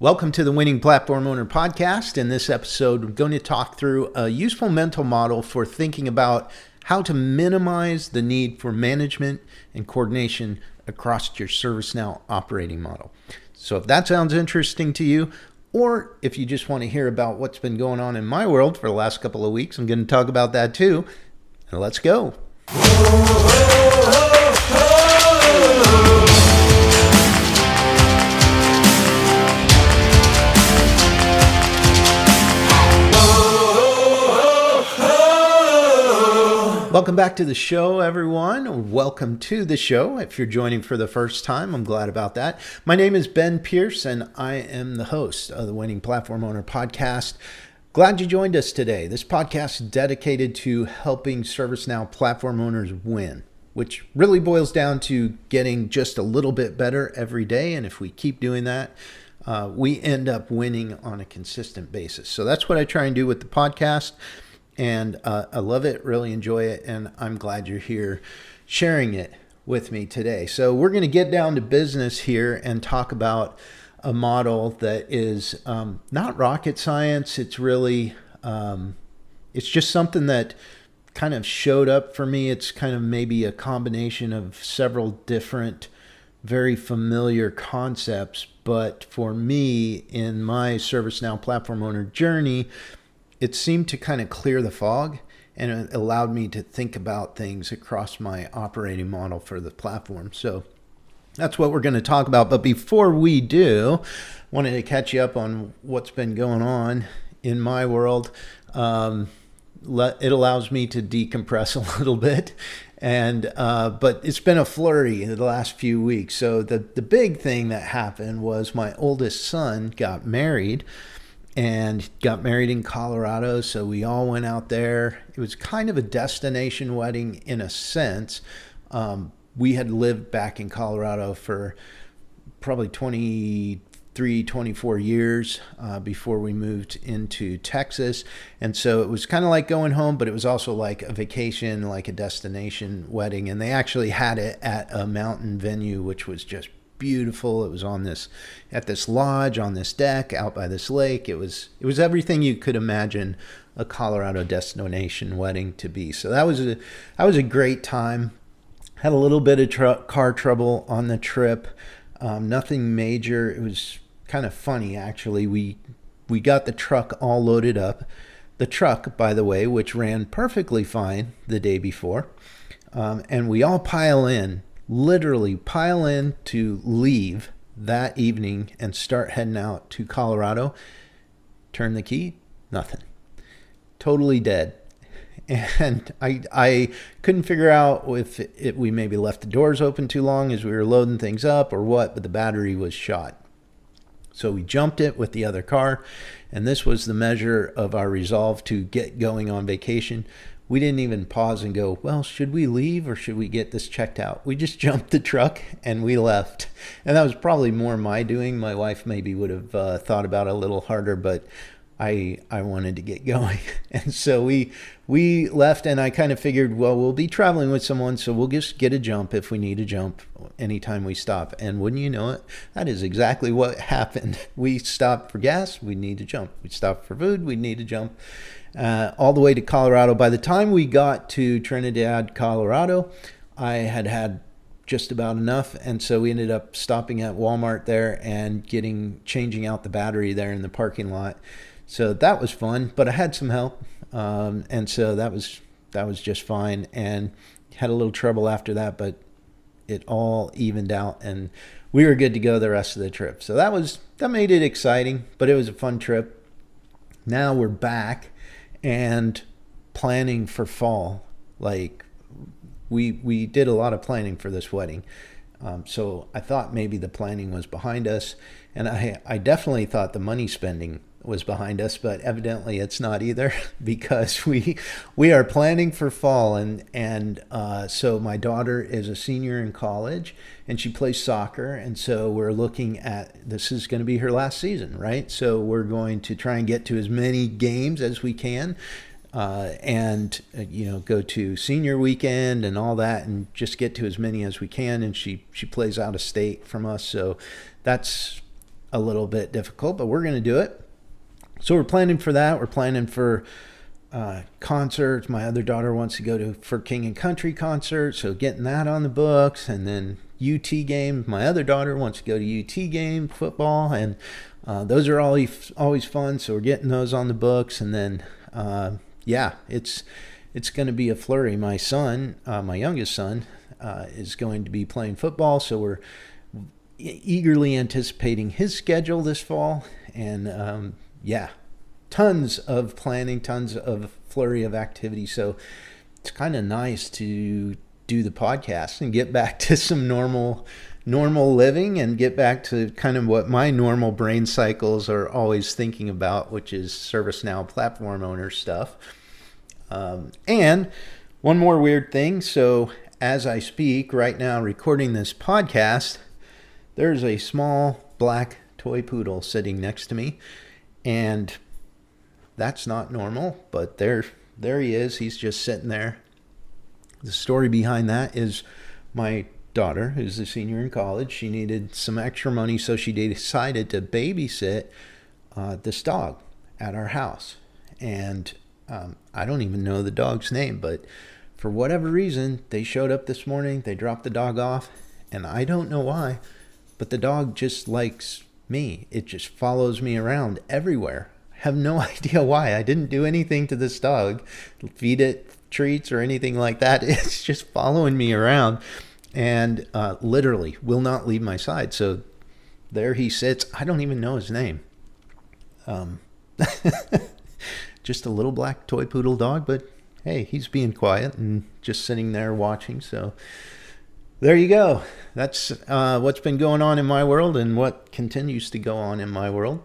Welcome to the Winning Platform Owner Podcast. In this episode, we're going to talk through a useful mental model for thinking about how to minimize the need for management and coordination across your ServiceNow operating model. So if that sounds interesting to you, or if you just want to hear about what's been going on in my world for the last couple of weeks, I'm going to talk about that too. And let's go. Welcome back to the show, everyone. Welcome to the show. If you're joining for the first time, I'm glad about that. My name is Ben Pierce, and I am the host of the Winning Platform Owner Podcast. Glad you joined us today. This podcast is dedicated to helping ServiceNow platform owners win, which really boils down to getting just a little bit better every day. And if we keep doing that, we end up winning on a consistent basis. So that's what I try and do with the podcast. And I love it, really enjoy it, and I'm glad you're here sharing it with me today. So we're going to get down to business here and talk about a model that is not rocket science. It's really, it's just something that kind of showed up for me. It's kind of maybe a combination of several different, very familiar concepts. But for me, in my ServiceNow platform owner journey, it seemed to kind of clear the fog, and it allowed me to think about things across my operating model for the platform. So that's what we're going to talk about. But before we do, I wanted to catch you up on what's been going on in my world. It allows me to decompress a little bit. But it's been a flurry in the last few weeks. So the big thing that happened was my oldest son got married. And got married in Colorado, so we all went out there. It was kind of a destination wedding in a sense. We had lived back in Colorado for probably 23, 24 years before we moved into Texas. And so it was kind of like going home, but it was also like a vacation, like a destination wedding. And they actually had it at a mountain venue, which was just beautiful. It was at this lodge on this deck out by this lake. It was everything you could imagine a Colorado destination wedding to be. So that was a great time. Had a little bit of car trouble on the trip. Nothing major. It was kind of funny actually. We got the truck all loaded up. The truck, by the way, which ran perfectly fine the day before, and we all literally pile in to leave that evening and start heading out to Colorado. Turn the key, nothing. Totally dead. And I couldn't figure out if we maybe left the doors open too long as we were loading things up or what, but the battery was shot. So we jumped it with the other car, and this was the measure of our resolve to get going on vacation. We didn't even pause and go, well, should we leave or should we get this checked out? We just jumped the truck and we left. And that was probably more my doing. My wife maybe would have thought about it a little harder, but I wanted to get going. And so we left, and I kind of figured, well, we'll be traveling with someone, so we'll just get a jump if we need a jump anytime we stop. And wouldn't you know it, that is exactly what happened. We stopped for gas, we need to jump. We stopped for food, we need to jump. All the way to Colorado. By the time we got to Trinidad, Colorado, I had just about enough, and so we ended up stopping at Walmart there and changing out the battery there in the parking lot. So that was fun, but I had some help, and so that was just fine. And had a little trouble after that, but it all evened out, and we were good to go the rest of the trip. So that made it exciting, but it was a fun trip. Now we're back and planning for fall. Like we did a lot of planning for this wedding. So I thought maybe the planning was behind us, and I definitely thought the money spending was behind us, but evidently it's not either, because we are planning for fall, and so my daughter is a senior in college and she plays soccer, and so we're looking at, this is going to be her last season, right? So we're going to try and get to as many games as we can, and go to senior weekend and all that, and just get to as many as we can. And she plays out of state from us, so that's a little bit difficult, but we're going to do it. So we're planning for that. We're planning for concerts. My other daughter wants to go for King and Country concert, so getting that on the books. And then UT game. My other daughter wants to go to UT game football, and those are always fun. So we're getting those on the books, and then it's going to be a flurry. My son, my youngest son, is going to be playing football, so we're eagerly anticipating his schedule this fall, and tons of planning, tons of flurry of activity. So it's kind of nice to do the podcast and get back to some normal living and get back to kind of what my normal brain cycles are always thinking about, which is ServiceNow platform owner stuff. And one more weird thing. So as I speak right now, recording this podcast, there's a small black toy poodle sitting next to me, and that's not normal, but there he is. He's just sitting there. The story behind that is my daughter, who's a senior in college, she needed some extra money, so she decided to babysit this dog at our house. And I don't even know the dog's name, but for whatever reason, they showed up this morning, they dropped the dog off, and I don't know why, but the dog just likes me. It just follows me around everywhere. I have no idea why. I didn't do anything to this dog, feed it treats or anything like that. It's just following me around and literally will not leave my side. So there he sits. I don't even know his name. Just a little black toy poodle dog, but hey, he's being quiet and just sitting there watching. So there you go. That's what's been going on in my world and what continues to go on in my world.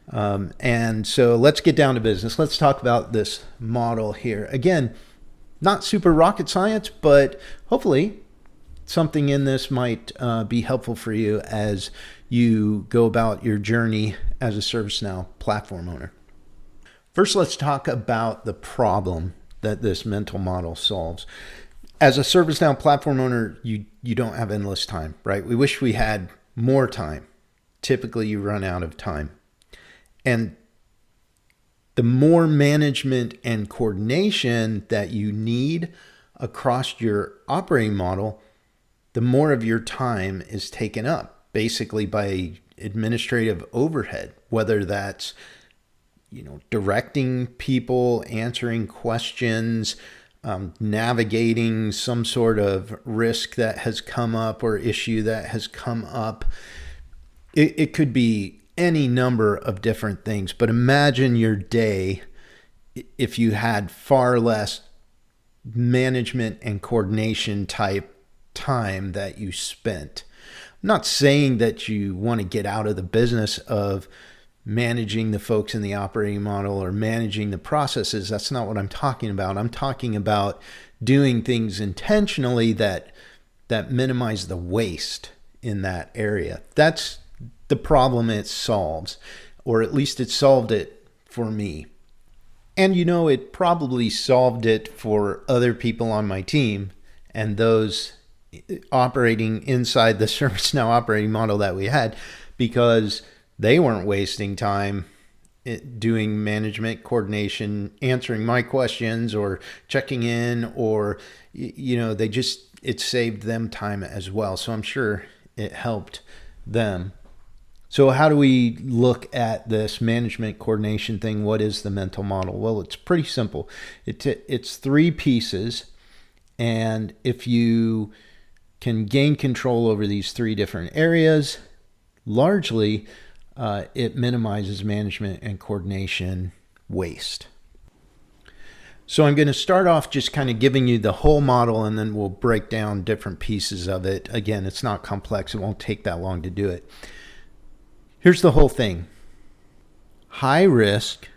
And so let's get down to business. Let's talk about this model here. Again, not super rocket science, but hopefully something in this might be helpful for you as you go about your journey as a ServiceNow platform owner. First, let's talk about the problem that this mental model solves. As a ServiceNow platform owner, you don't have endless time, right? We wish we had more time. Typically, you run out of time. And the more management and coordination that you need across your operating model, the more of your time is taken up, basically by administrative overhead, whether that's directing people, answering questions, navigating some sort of risk that has come up or issue that has come up. It could be any number of different things, but imagine your day if you had far less management and coordination type time that you spent. I'm not saying that you want to get out of the business of managing the folks in the operating model or managing the processes. That's not what I'm talking about. I'm talking about doing things intentionally that minimize the waste in that area. That's the problem it solves, or at least it solved it for me. And it probably solved it for other people on my team and those operating inside the ServiceNow operating model that we had, because they weren't wasting time doing management, coordination, answering my questions or checking in, or, it saved them time as well. So I'm sure it helped them. So how do we look at this management coordination thing? What is the mental model? Well, it's pretty simple. It's 3 pieces. And if you can gain control over these 3 different areas, largely it minimizes management and coordination waste. So I'm going to start off just kind of giving you the whole model, and then we'll break down different pieces of it. Again, it's not complex. It won't take that long to do it. Here's the whole thing. High risk,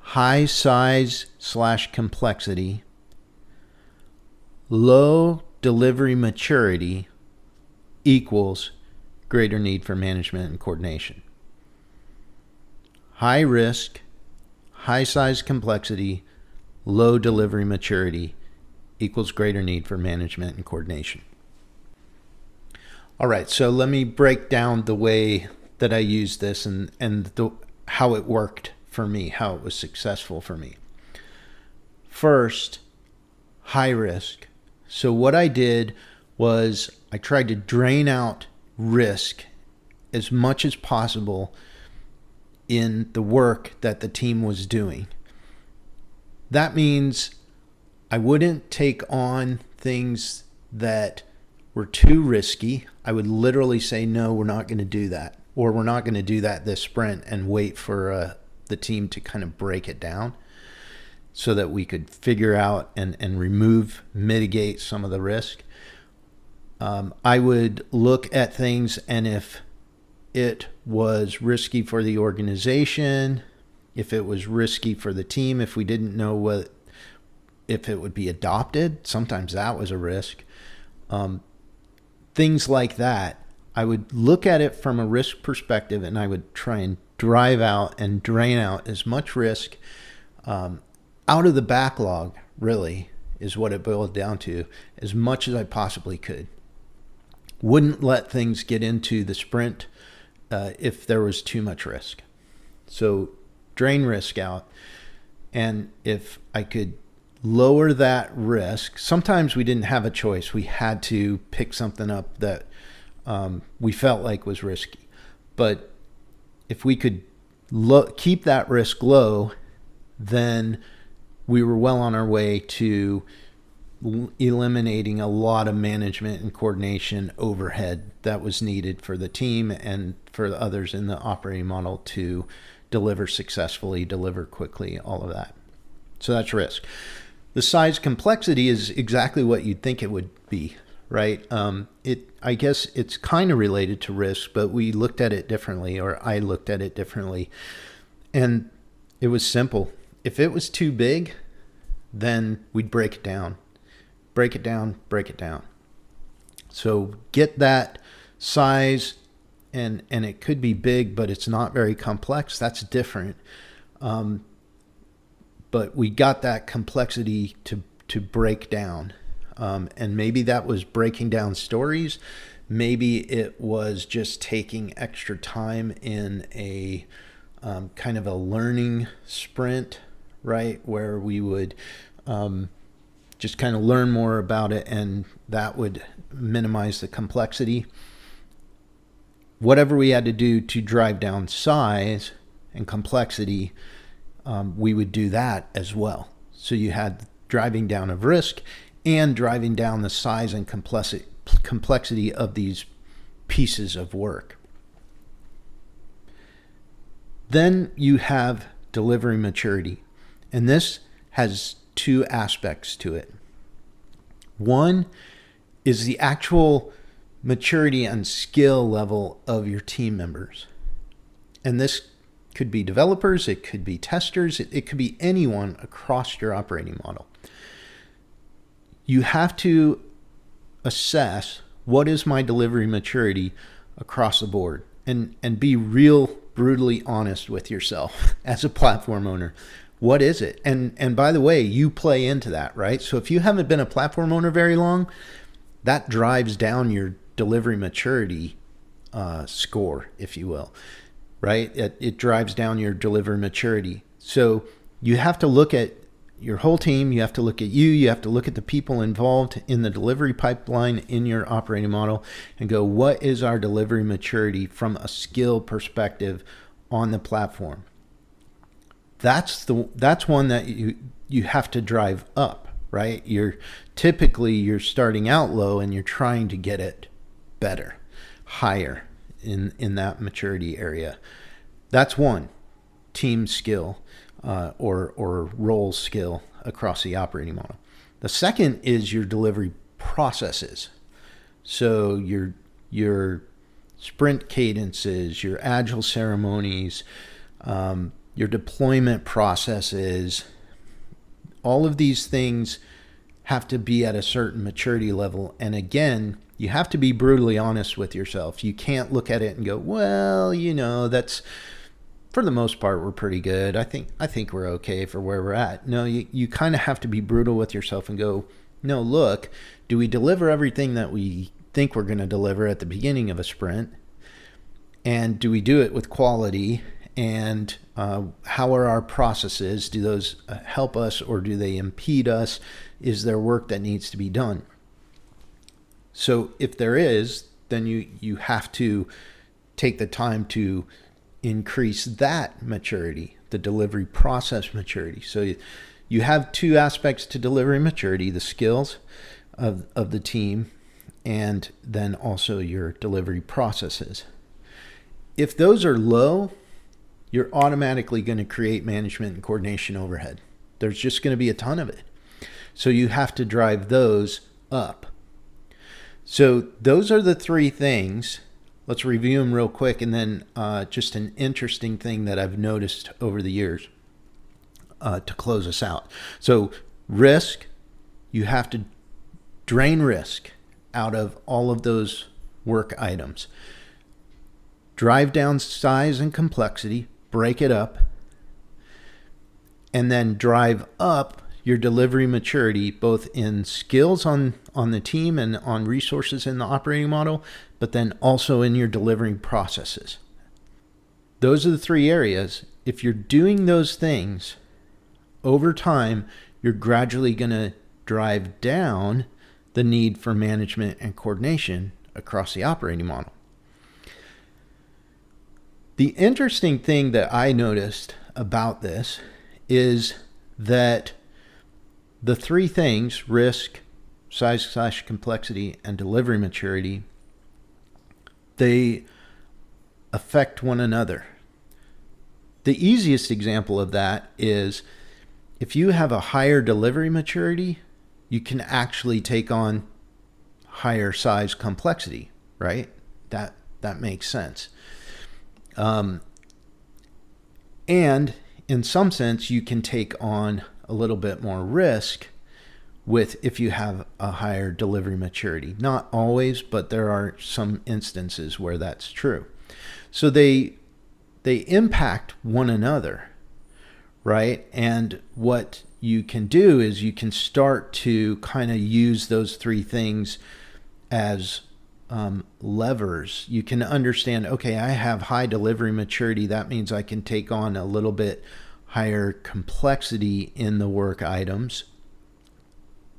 high size/complexity, low delivery maturity equals greater need for management and coordination. High risk, high size complexity, low delivery maturity equals greater need for management and coordination. All right, so let me break down the way that I use this and how it worked for me, how it was successful for me. First, high risk. So what I did was I tried to drain out risk as much as possible in the work that the team was doing. That means I wouldn't take on things that were too risky. I would literally say, no, we're not going to do that. Or we're not going to do that this sprint, and wait for the team to kind of break it down so that we could figure out and mitigate some of the risk. I would look at things, and if it was risky for the organization, if it was risky for the team, if we didn't know if it would be adopted, sometimes that was a risk. Things like that, I would look at it from a risk perspective, and I would try and drive out and drain out as much risk out of the backlog, really, is what it boiled down to, as much as I possibly could. Wouldn't let things get into the sprint if there was too much risk. So drain risk out. And if I could lower that risk, sometimes we didn't have a choice. We had to pick something up that we felt like was risky. But if we could keep that risk low, then we were well on our way to eliminating a lot of management and coordination overhead that was needed for the team and for the others in the operating model to deliver successfully, deliver quickly, all of that. So that's risk. The size complexity is exactly what you'd think it would be, right? I guess it's kind of related to risk, but we looked at it differently, or I looked at it differently. And it was simple. If it was too big, then we'd break it down. Break it down, break it down. So get that size, and it could be big, but it's not very complex. That's different. But we got that complexity to break down. And maybe that was breaking down stories. Maybe it was just taking extra time in a kind of a learning sprint, right? Where we would just kind of learn more about it, and that would minimize the complexity. Whatever we had to do to drive down size and complexity, we would do that as well. So you had driving down of risk and driving down the size and complexity of these pieces of work. Then you have delivery maturity. And this has two aspects to it. One is the actual maturity and skill level of your team members. And this could be developers, it could be testers, it could be anyone across your operating model. You have to assess, what is my delivery maturity across the board, and be real brutally honest with yourself as a platform owner. What is it? And by the way, you play into that, right? So if you haven't been a platform owner very long, that drives down your delivery maturity score, if you will, right? It drives down your delivery maturity. So you have to look at your whole team. You have to look at you have to look at the people involved in the delivery pipeline in your operating model and go, what is our delivery maturity from a skill perspective on the platform? That's one that you have to drive up, right? You're starting out low and you're trying to get it better, higher in that maturity area. That's one team skill or role skill across the operating model. The second is your delivery processes. So your sprint cadences, your agile ceremonies, your deployment processes, all of these things have to be at a certain maturity level. And again, you have to be brutally honest with yourself. You can't look at it and go, well, that's, for the most part, we're pretty good. I think we're okay for where we're at. No, you kind of have to be brutal with yourself and go, no, look, do we deliver everything that we think we're going to deliver at the beginning of a sprint? And do we do it with quality? And how are our processes? Do those help us or do they impede us? Is there work that needs to be done? So if there is, then you have to take the time to increase that maturity, the delivery process maturity. So you have two aspects to delivery maturity: the skills of the team, and then also your delivery processes. If those are low, you're automatically going to create management and coordination overhead. There's just going to be a ton of it. So you have to drive those up. So those are the three things. Let's review them real quick, and then just an interesting thing that I've noticed over the years to close us out. So risk, you have to drain risk out of all of those work items. Drive down size and complexity, break it up, and then drive up your delivery maturity, both in skills on the team and on resources in the operating model, but then also in your delivering processes. Those are the three areas. If you're doing those things over time, you're gradually going to drive down the need for management and coordination across the operating model. The interesting thing that I noticed about this is that the three things, risk, size/complexity, and delivery maturity, they affect one another. The easiest example of that is if you have a higher delivery maturity, you can actually take on higher size complexity, right? That makes sense. And in some sense, you can take on a little bit more risk if you have a higher delivery maturity. Not always, but there are some instances where that's true. So they impact one another, right? And what you can do is you can start to kind of use those three things as levers. You can understand, okay, I have high delivery maturity. That means I can take on a little bit higher complexity in the work items,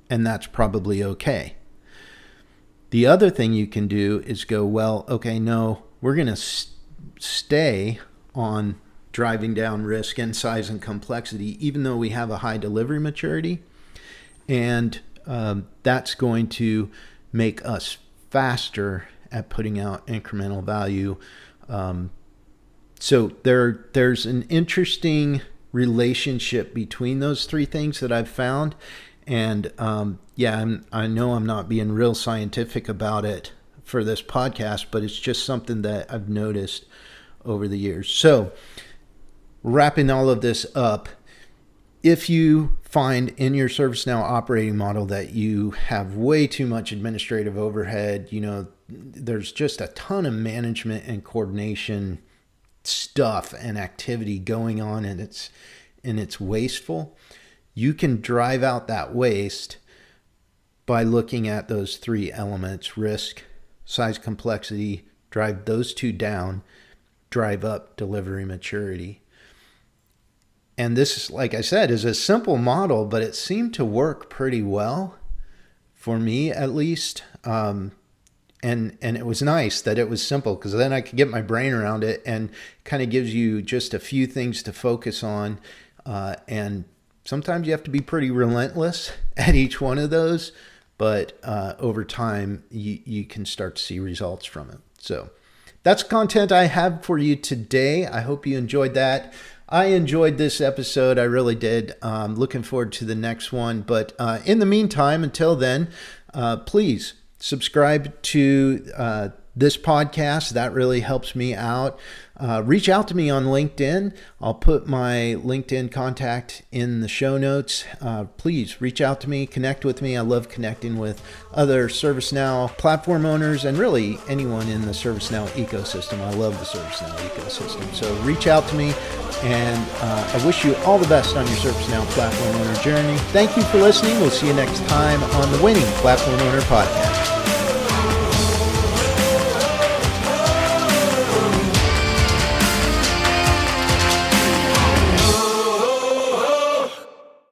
and that's probably okay. The other thing you can do is go, well, okay, no, we're going to stay on driving down risk and size and complexity, even though we have a high delivery maturity, and that's going to make us faster at putting out incremental value. So there's an interesting relationship between those three things that I've found. And I know I'm not being real scientific about it for this podcast, but it's just something that I've noticed over the years. So wrapping all of this up, if you find in your ServiceNow operating model that you have way too much administrative overhead, there's just a ton of management and coordination stuff and activity going on, and it's wasteful, you can drive out that waste by looking at those three elements: risk, size, complexity. Drive those two down, drive up delivery maturity. And this, like I said, is a simple model, but it seemed to work pretty well for me, at least. And it was nice that it was simple, because then I could get my brain around it, and kind of gives you just a few things to focus on. And sometimes you have to be pretty relentless at each one of those, but over time you can start to see results from it. So that's content I have for you today. I hope you enjoyed that. I enjoyed this episode. I really did. Looking forward to the next one. But in the meantime, until then, please subscribe to this podcast. That really helps me out. Reach out to me on LinkedIn. I'll put my LinkedIn contact in the show notes. Please reach out to me, connect with me. I love connecting with other ServiceNow platform owners and really anyone in the ServiceNow ecosystem. I love the ServiceNow ecosystem. So reach out to me, and I wish you all the best on your ServiceNow platform owner journey. Thank you for listening. We'll see you next time on the Winning Platform Owner Podcast.